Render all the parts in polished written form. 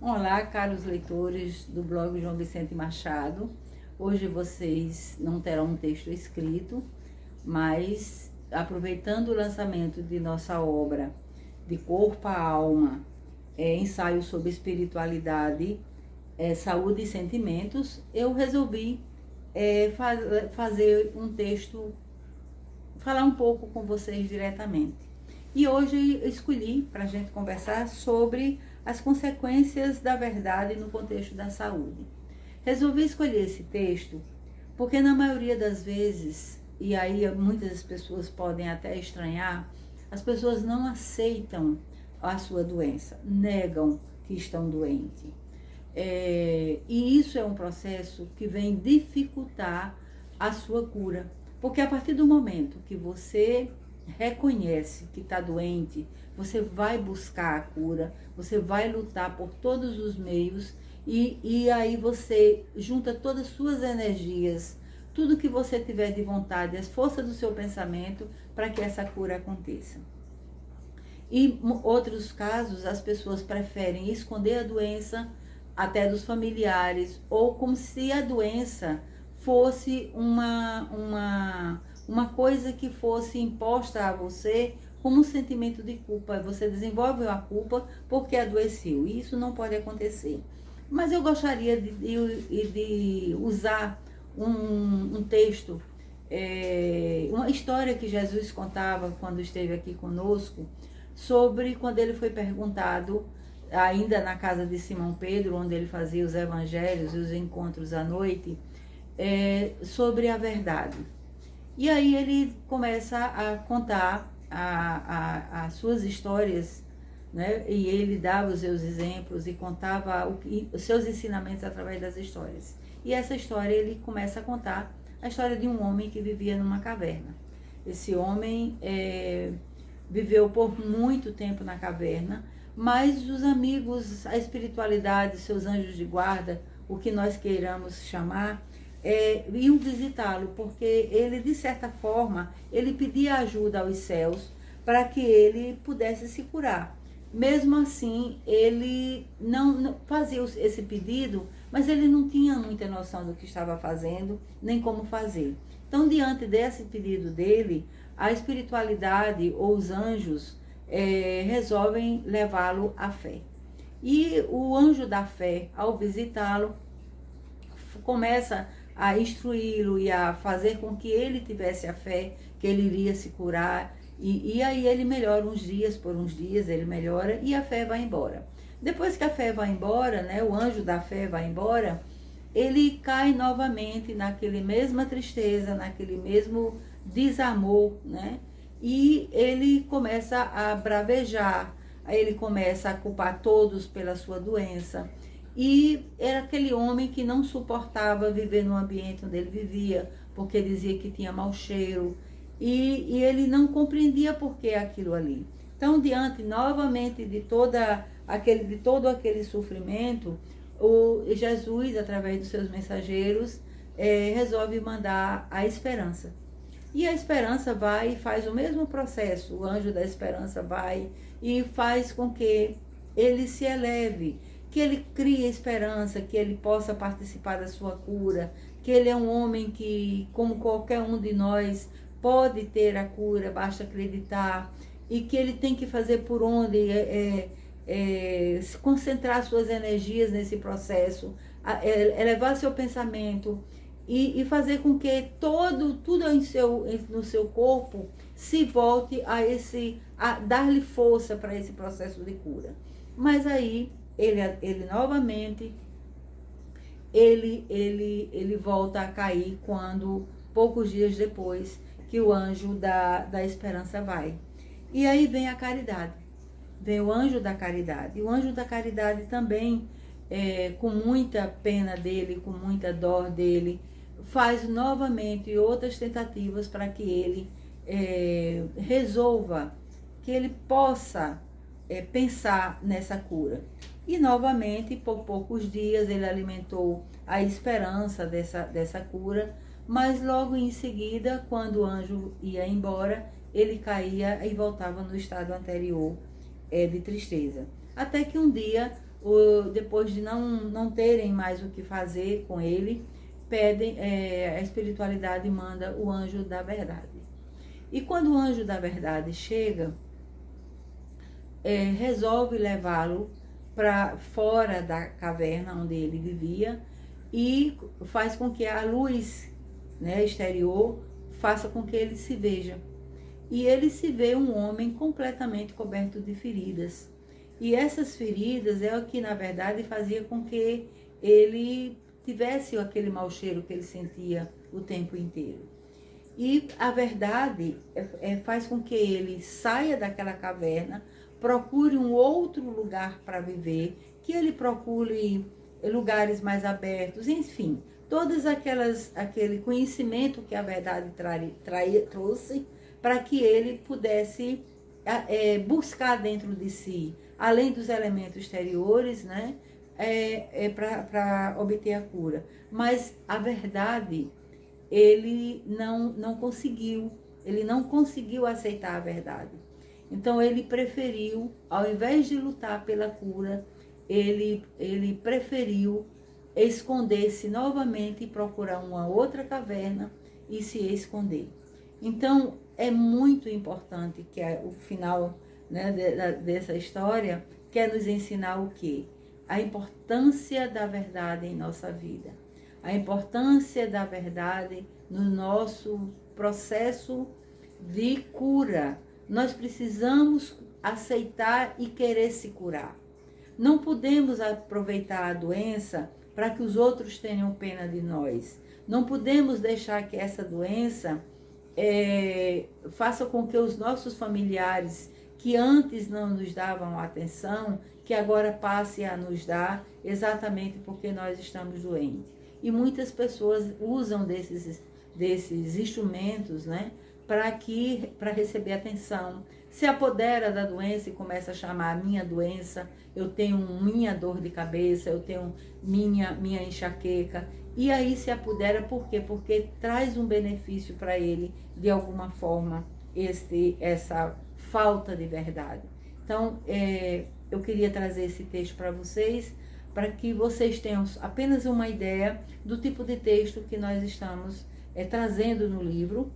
Olá, caros leitores do blog João Vicente Machado. Hoje vocês não terão um texto escrito, mas aproveitando o lançamento de nossa obra De Corpo à Alma, ensaio sobre espiritualidade, saúde e sentimentos, eu resolvi fazer um texto, falar um pouco com vocês diretamente. E hoje eu escolhi para a gente conversar sobre as consequências da verdade no contexto da saúde. Resolvi escolher esse texto porque na maioria das vezes, e aí muitas pessoas podem até estranhar, as pessoas não aceitam a sua doença, negam que estão doentes. E isso é um processo que vem dificultar a sua cura. Porque a partir do momento que você reconhece que está doente, você vai buscar a cura, você vai lutar por todos os meios e aí você junta todas as suas energias, tudo que você tiver de vontade, as forças do seu pensamento para que essa cura aconteça. E outros casos, as pessoas preferem esconder a doença até dos familiares, ou como se a doença fosse uma coisa que fosse imposta a você como um sentimento de culpa. Você desenvolve a culpa porque adoeceu, e isso não pode acontecer. Mas eu gostaria de usar um texto, uma história que Jesus contava quando esteve aqui conosco, sobre quando ele foi perguntado, ainda na casa de Simão Pedro, onde ele fazia os evangelhos e os encontros à noite, sobre a verdade. E aí ele começa a contar as suas histórias, né? E ele dava os seus exemplos e contava os seus ensinamentos através das histórias. E essa história ele começa a contar a história de um homem que vivia numa caverna. Esse homem viveu por muito tempo na caverna, mas os amigos, a espiritualidade, seus anjos de guarda, o que nós queiramos chamar, iam visitá-lo, porque ele, de certa forma, ele pedia ajuda aos céus para que ele pudesse se curar. Mesmo assim, ele não fazia esse pedido, mas ele não tinha muita noção do que estava fazendo, nem como fazer. Então, diante desse pedido dele, a espiritualidade ou os anjos resolvem levá-lo à fé. E o anjo da fé, ao visitá-lo, começa a instruí-lo e a fazer com que ele tivesse a fé que ele iria se curar. E aí ele melhora uns dias, por uns dias ele melhora e a fé vai embora. Depois que a fé vai embora, né, o anjo da fé vai embora, ele cai novamente naquele mesma tristeza, naquele mesmo desamor, né? E ele começa a bravejar, ele começa a culpar todos pela sua doença. E era aquele homem que não suportava viver no ambiente onde ele vivia, porque dizia que tinha mau cheiro, e ele não compreendia por que aquilo ali. Então, diante novamente de todo aquele sofrimento, o Jesus, através dos seus mensageiros, resolve mandar a esperança. E a esperança vai e faz o mesmo processo. O anjo da esperança vai e faz com que ele se eleve, que ele crie esperança, que ele possa participar da sua cura, que ele é um homem que, como qualquer um de nós, pode ter a cura, basta acreditar, e que ele tem que fazer por onde, concentrar suas energias nesse processo, elevar seu pensamento e fazer com que tudo no seu corpo se volte a dar-lhe força para esse processo de cura. Mas aí ele novamente ele volta a cair quando poucos dias depois que o anjo da esperança vai. E aí vem a caridade, vem o anjo da caridade. E o anjo da caridade também, com muita pena dele, com muita dor dele, faz novamente outras tentativas para que ele resolva, que ele possa pensar nessa cura. E novamente, por poucos dias, ele alimentou a esperança dessa cura, mas logo em seguida, quando o anjo ia embora, ele caía e voltava no estado anterior de tristeza. Até que um dia depois de não terem mais o que fazer com ele, pedem, a espiritualidade manda o anjo da verdade. E quando o anjo da verdade chega, resolve levá-lo para fora da caverna onde ele vivia e faz com que a luz, né, exterior faça com que ele se veja. E ele se vê um homem completamente coberto de feridas. E essas feridas é o que, na verdade, fazia com que ele tivesse aquele mau cheiro que ele sentia o tempo inteiro. E a verdade faz com que ele saia daquela caverna, procure um outro lugar para viver, que ele procure lugares mais abertos, enfim, todas aquele conhecimento que a verdade trouxe para que ele pudesse buscar dentro de si, além dos elementos exteriores, né, para obter a cura. Mas a verdade, ele não conseguiu aceitar a verdade. Então ele preferiu, ao invés de lutar pela cura, ele preferiu esconder-se novamente e procurar uma outra caverna e se esconder. Então é muito importante que o final, né, dessa história quer nos ensinar o quê? A importância da verdade em nossa vida. A importância da verdade no nosso processo de cura. Nós precisamos aceitar e querer se curar. Não podemos aproveitar a doença para que os outros tenham pena de nós. Não podemos deixar que essa doença faça com que os nossos familiares, que antes não nos davam atenção, que agora passe a nos dar, exatamente porque nós estamos doentes. E muitas pessoas usam desses instrumentos, né, para receber atenção. Se apodera da doença e começa a chamar a minha doença, eu tenho minha dor de cabeça, eu tenho minha enxaqueca. E aí se apodera, por quê? Porque traz um benefício para ele, de alguma forma, essa falta de verdade. Então, eu queria trazer esse texto para vocês, para que vocês tenham apenas uma ideia do tipo de texto que nós estamos trazendo no livro,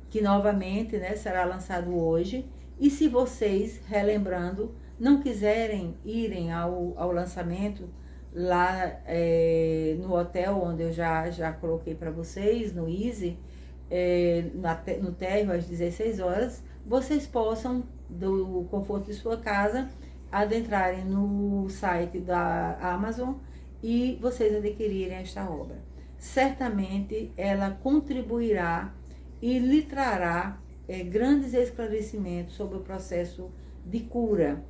que novamente, né, será lançado hoje. E se vocês, relembrando, não quiserem irem ao lançamento lá no hotel onde eu já coloquei para vocês, no Easy, no térreo às 16 horas, vocês possam, do conforto de sua casa, adentrarem no site da Amazon e vocês adquirirem esta obra. Certamente ela contribuirá e lhe trará grandes esclarecimentos sobre o processo de cura.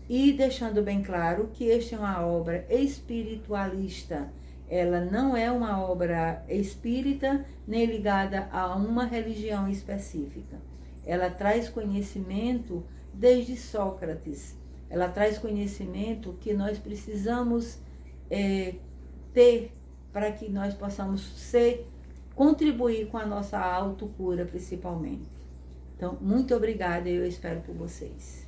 E deixando bem claro que esta é uma obra espiritualista. Ela não é uma obra espírita nem ligada a uma religião específica. Ela traz conhecimento desde Sócrates. Ela traz conhecimento que nós precisamos ter para que nós possamos contribuir com a nossa autocura, principalmente. Então, muito obrigada e eu espero por vocês.